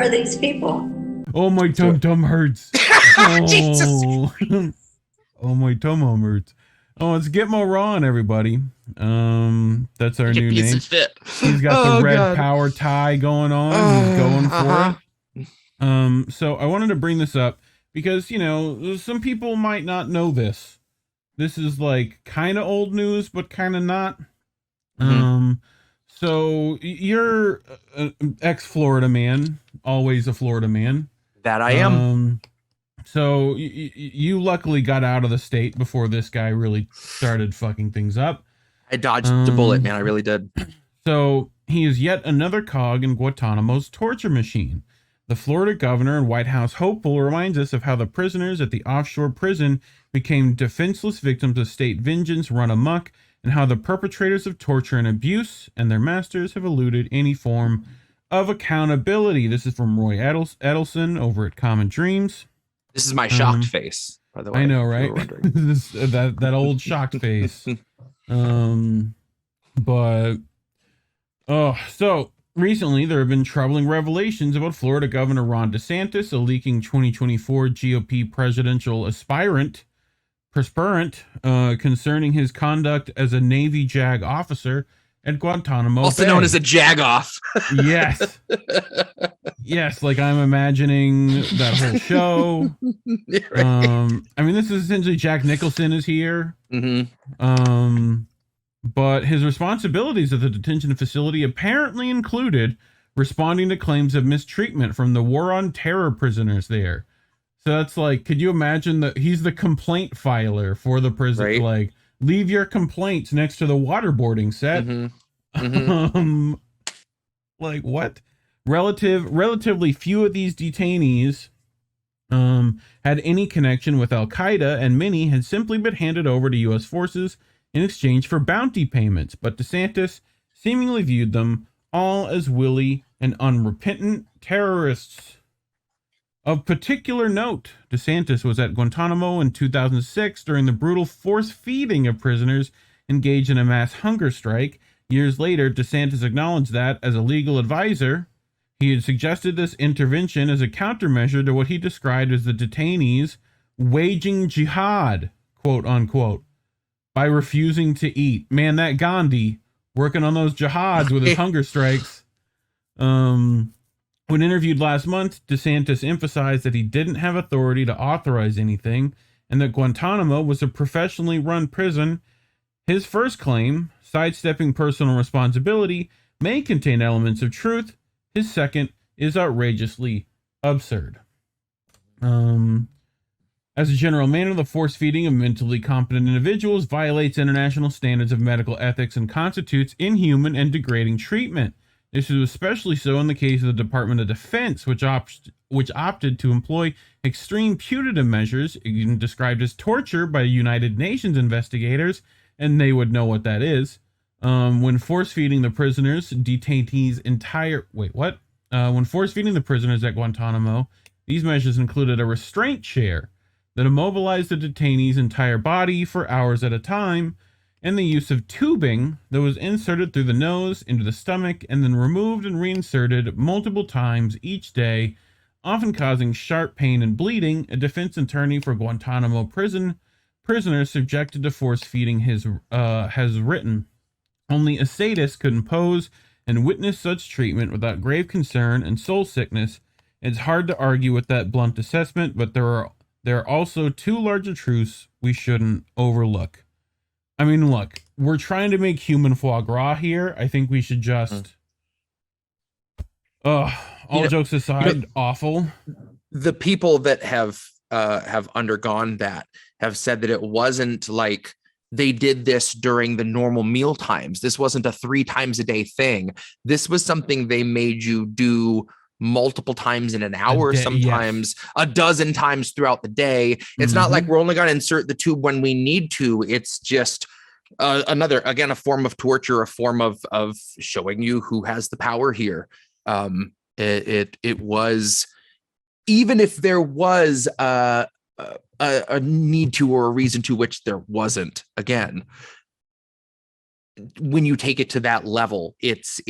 are these people? Oh, my tum hurts. Jesus. Oh. Oh, my tum hurts. Oh, it's Gitmo Ron, everybody. That's our new Piece name. of shit. He's got the red power tie going on. He's going for it. So I wanted to bring this up because, you know, some people might not know this. This is like kind of old news, but kind of not. So you're an ex-Florida man, always a Florida man. That I am. So you luckily got out of the state before this guy really started fucking things up. I dodged the bullet, man. I really did. So he is yet another cog in Guantanamo's torture machine. The Florida governor and White House hopeful reminds us of how the prisoners at the offshore prison became defenseless victims of state vengeance run amok, and how the perpetrators of torture and abuse and their masters have eluded any form of accountability. This is from Roy Edelson over at Common Dreams. This is my shocked face, by the way. I know, right? that old shocked face. So recently there have been troubling revelations about Florida Governor Ron DeSantis, a leaking 2024 GOP presidential aspirant, concerning his conduct as a Navy JAG officer at Guantanamo also Bay. known as a jag-off. Yes. Yes, like I'm imagining that whole show. Right. I mean, this is essentially Jack Nicholson is here. But his responsibilities at the detention facility apparently included responding to claims of mistreatment from the war on terror prisoners there. So that's like, could you imagine that he's the complaint filer for the prison? Right. Like, leave your complaints next to the waterboarding set. Like what? Relatively few of these detainees had any connection with Al Qaeda, and many had simply been handed over to U.S. forces in exchange for bounty payments. But DeSantis seemingly viewed them all as willy and unrepentant terrorists. Of particular note, DeSantis was at Guantanamo in 2006 during the brutal force feeding of prisoners engaged in a mass hunger strike. Years later, DeSantis acknowledged that, as a legal advisor, he had suggested this intervention as a countermeasure to what he described as the detainees waging jihad, quote unquote, by refusing to eat. Man, that Gandhi working on those jihads with his hunger strikes. When interviewed last month, DeSantis emphasized that he didn't have authority to authorize anything and that Guantanamo was a professionally run prison. His first claim, sidestepping personal responsibility, may contain elements of truth. His second is outrageously absurd. As a general matter, the force feeding of mentally competent individuals violates international standards of medical ethics and constitutes inhuman and degrading treatment. This is especially so in the case of the Department of Defense, which opted to employ extreme punitive measures, even described as torture by United Nations investigators, and they would know what that is. When force feeding the prisoners, when force feeding the prisoners at Guantanamo, these measures included a restraint chair that immobilized the detainee's entire body for hours at a time, and the use of tubing that was inserted through the nose into the stomach and then removed and reinserted multiple times each day, often causing sharp pain and bleeding. A defense attorney for Guantanamo prisoners subjected to force feeding has written, only a sadist could impose and witness such treatment without grave concern and soul sickness. It's hard to argue with that blunt assessment, but there are also two larger truths we shouldn't overlook. I mean, look, we're trying to make human foie gras here. I think we should just, jokes aside, awful. The people that have undergone that have said that it wasn't like they did this during the normal meal times. This wasn't a 3 times a day thing. This was something they made you do multiple times in an hour, sometimes a dozen times throughout the day. It's not like we're only going to insert the tube when we need to. It's just another, again, a form of torture, a form of showing you who has the power here. It was, even if there was a need to or a reason to, which there wasn't, again, when you take it to that level, it's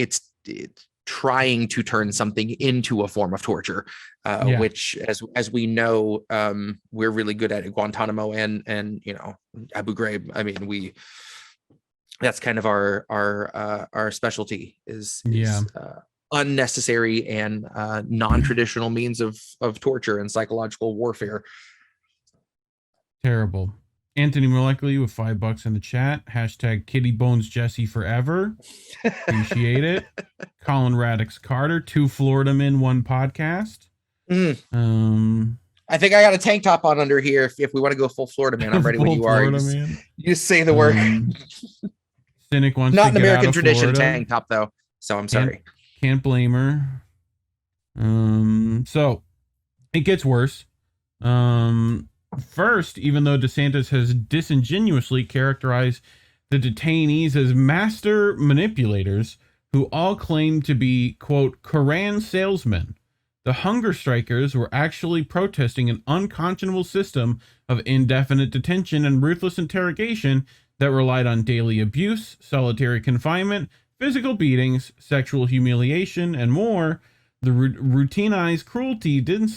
trying to turn something into a form of torture, which, as we know, we're really good at Guantanamo and Abu Ghraib. I mean, that's kind of our specialty is unnecessary and non-traditional means of torture and psychological warfare. Terrible. Anthony Molecularly with $5 in the chat. Hashtag Kitty Bones Jesse forever. Appreciate it. Collin Radix-Carter, 2 Florida men, 1 podcast. I think I got a tank top on under here. If we want to go full Florida man, I'm ready when you are. You say the word. Cynic wants not to an get American out of tradition Florida. tank top though, so I'm sorry. Can't blame her. So it gets worse. First, even though DeSantis has disingenuously characterized the detainees as master manipulators who all claim to be, quote, Koran salesmen, the hunger strikers were actually protesting an unconscionable system of indefinite detention and ruthless interrogation that relied on daily abuse, solitary confinement, physical beatings, sexual humiliation, and more. The routinized cruelty didn't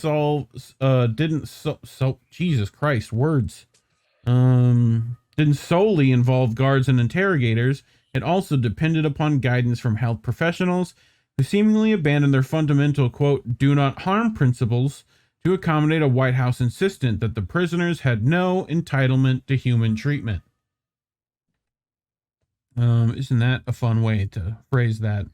solely involve guards and interrogators. It also depended upon guidance from health professionals who seemingly abandoned their fundamental, quote, do not harm principles to accommodate a White House insistent that the prisoners had no entitlement to human treatment. Isn't that a fun way to phrase that?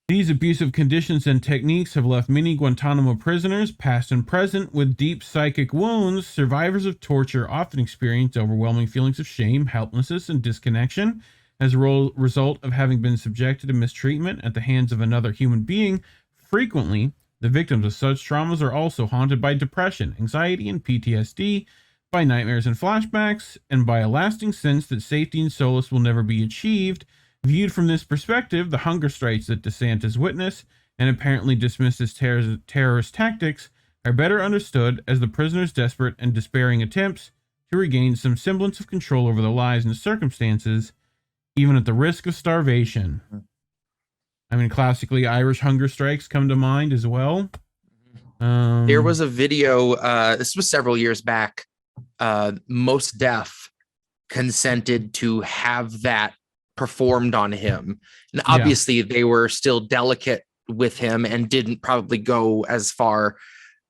These abusive conditions and techniques have left many Guantanamo prisoners, past and present, with deep psychic wounds. Survivors of torture often experience overwhelming feelings of shame, helplessness, and disconnection as a result of having been subjected to mistreatment at the hands of another human being. Frequently, the victims of such traumas are also haunted by depression, anxiety, and PTSD, by nightmares and flashbacks, and by a lasting sense that safety and solace will never be achieved. Viewed from this perspective, the hunger strikes that DeSantis witnessed and apparently dismissed as terrorist tactics are better understood as the prisoners' desperate and despairing attempts to regain some semblance of control over their lives and circumstances, even at the risk of starvation. I mean, classically, Irish hunger strikes come to mind as well. There was a video, this was several years back, Most Def consented to have that performed on him, and obviously they were still delicate with him and didn't probably go as far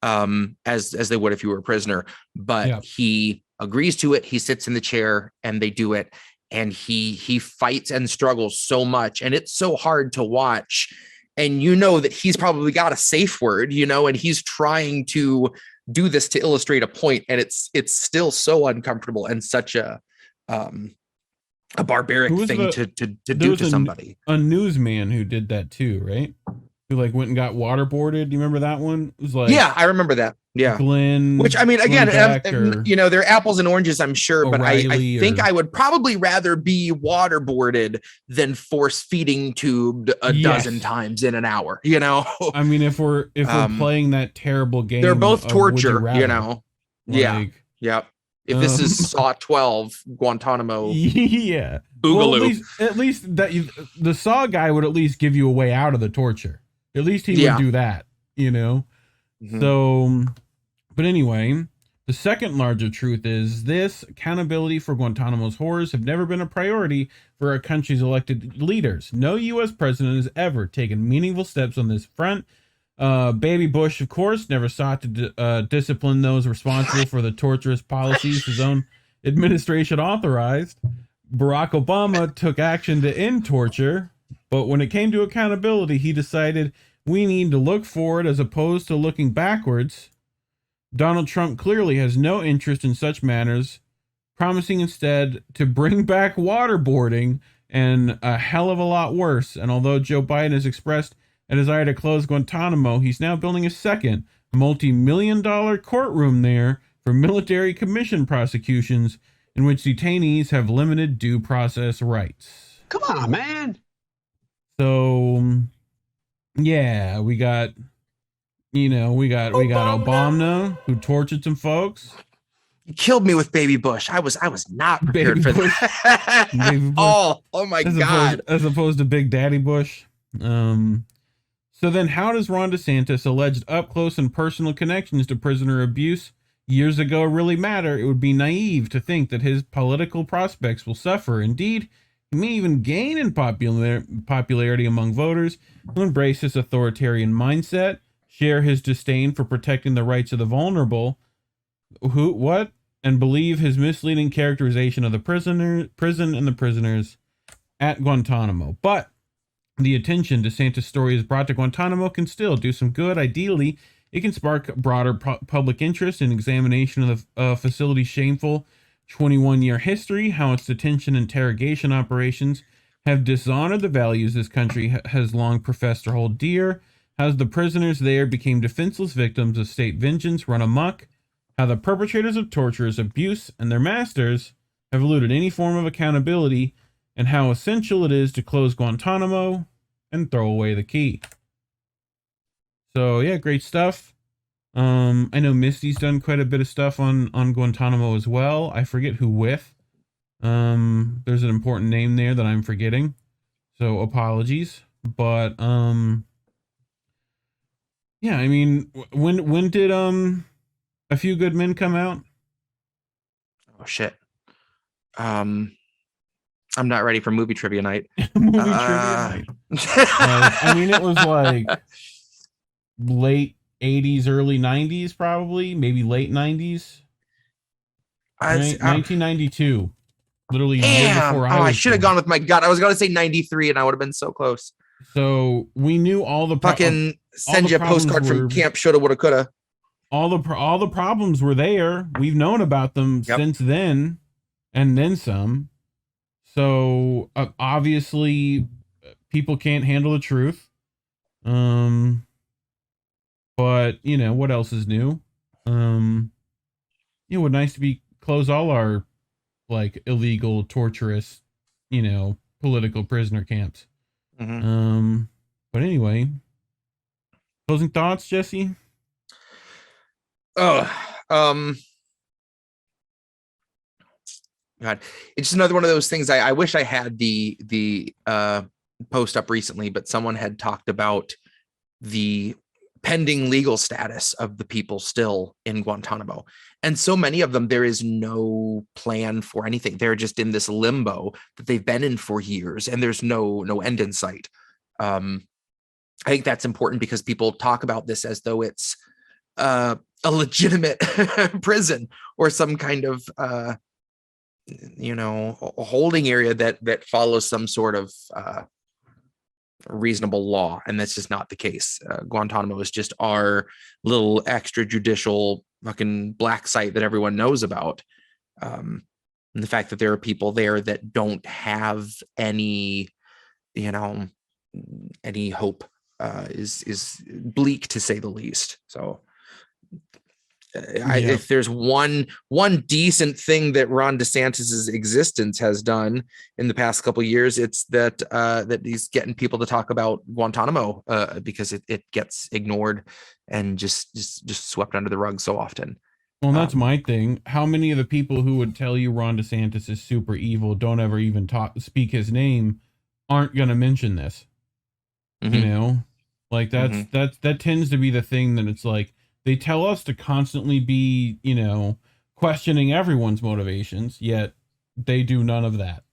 as they would if you were a prisoner, but he agrees to it. He sits in the chair and they do it, and he fights and struggles so much, and it's so hard to watch, and that he's probably got a safe word, and he's trying to do this to illustrate a point, and it's still so uncomfortable and such a barbaric thing to do to somebody. A newsman who did that too, right? Who went and got waterboarded. Do you remember that one? It was I remember that. Yeah. Glenn. Which, I mean, again, they're apples and oranges, I'm sure, but I think I would probably rather be waterboarded than force feeding tubed a dozen times in an hour, I mean, if we're playing that terrible game, they're both torture, If this is Saw 12, Guantanamo, Boogaloo. Well, at least that the Saw guy would at least give you a way out of the torture. At least he would do that, So, but anyway, the second larger truth is this: accountability for Guantanamo's horrors have never been a priority for our country's elected leaders. No U.S. president has ever taken meaningful steps on this front. Baby Bush, of course, never sought to discipline those responsible for the torturous policies his own administration authorized. Barack Obama took action to end torture, but when it came to accountability, he decided we need to look forward as opposed to looking backwards. Donald Trump clearly has no interest in such matters, promising instead to bring back waterboarding and a hell of a lot worse. And although Joe Biden has expressed a desire to close Guantanamo, he's now building a second multi-million-dollar courtroom there for military commission prosecutions in which detainees have limited due process rights. Come on, man. So, yeah, we got Obama who tortured some folks. You killed me with Baby Bush. I was not prepared for that. Baby Bush. Oh my God. As opposed to Big Daddy Bush. So then how does Ron DeSantis' alleged up close and personal connections to prisoner abuse years ago really matter? It would be naive to think that his political prospects will suffer. Indeed, he may even gain in popularity among voters who embrace his authoritarian mindset, share his disdain for protecting the rights of the vulnerable, and believe his misleading characterization of the prison and the prisoners at Guantanamo. But the attention DeSantis' story has brought to Guantanamo can still do some good. Ideally, it can spark broader public interest in examination of the facility's shameful 21-year history, how its detention and interrogation operations have dishonored the values this country has long professed to hold dear, how the prisoners there became defenseless victims of state vengeance run amok, how the perpetrators of tortures, abuse, and their masters have eluded any form of accountability, and how essential it is to close Guantanamo and throw away the key. So yeah, great stuff. I know Misty's done quite a bit of stuff on Guantanamo as well. I forget who with. There's an important name there that I'm forgetting, so apologies. But yeah, I mean, when did A Few Good Men come out? Oh shit. I'm not ready for movie trivia night. Movie trivia night. I mean, it was like late 80s, early 90s, probably, maybe late 90s. 1992. Literally a year before I should have gone with my gut. I was going to say 93 and I would have been so close. So we knew all the fucking send you a postcard from camp shoulda woulda coulda. All the problems were there. We've known about them since then and then some. So obviously people can't handle the truth. But you know, what else is new? It would nice to be close all our like illegal, torturous, you know, political prisoner camps. Mm-hmm. But anyway, closing thoughts, Jesse? God, it's just another one of those things. I wish I had the post up recently, but someone had talked about the pending legal status of the people still in Guantanamo. And so many of them, there is no plan for anything. They're just in this limbo that they've been in for years, and there's no end in sight. I think that's important because people talk about this as though it's a legitimate prison or some kind of a holding area that follows some sort of reasonable law, and that's just not the case. Guantanamo is just our little extrajudicial fucking black site that everyone knows about, and the fact that there are people there that don't have any hope is bleak, to say the least. So if there's one decent thing that Ron DeSantis's existence has done in the past couple of years, it's that he's getting people to talk about Guantanamo because it gets ignored and just swept under the rug so often. Well, that's my thing. How many of the people who would tell you Ron DeSantis is super evil, don't ever even speak his name, aren't going to mention this? Mm-hmm. You know, like that tends to be the thing that it's like, they tell us to constantly be, questioning everyone's motivations, yet they do none of that.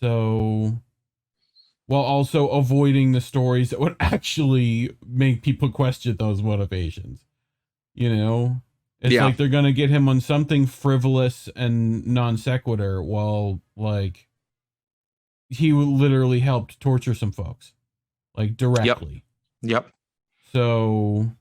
So, while also avoiding the stories that would actually make people question those motivations. It's like they're going to get him on something frivolous and non sequitur while, like, he literally helped torture some folks, like, directly. Yep. So...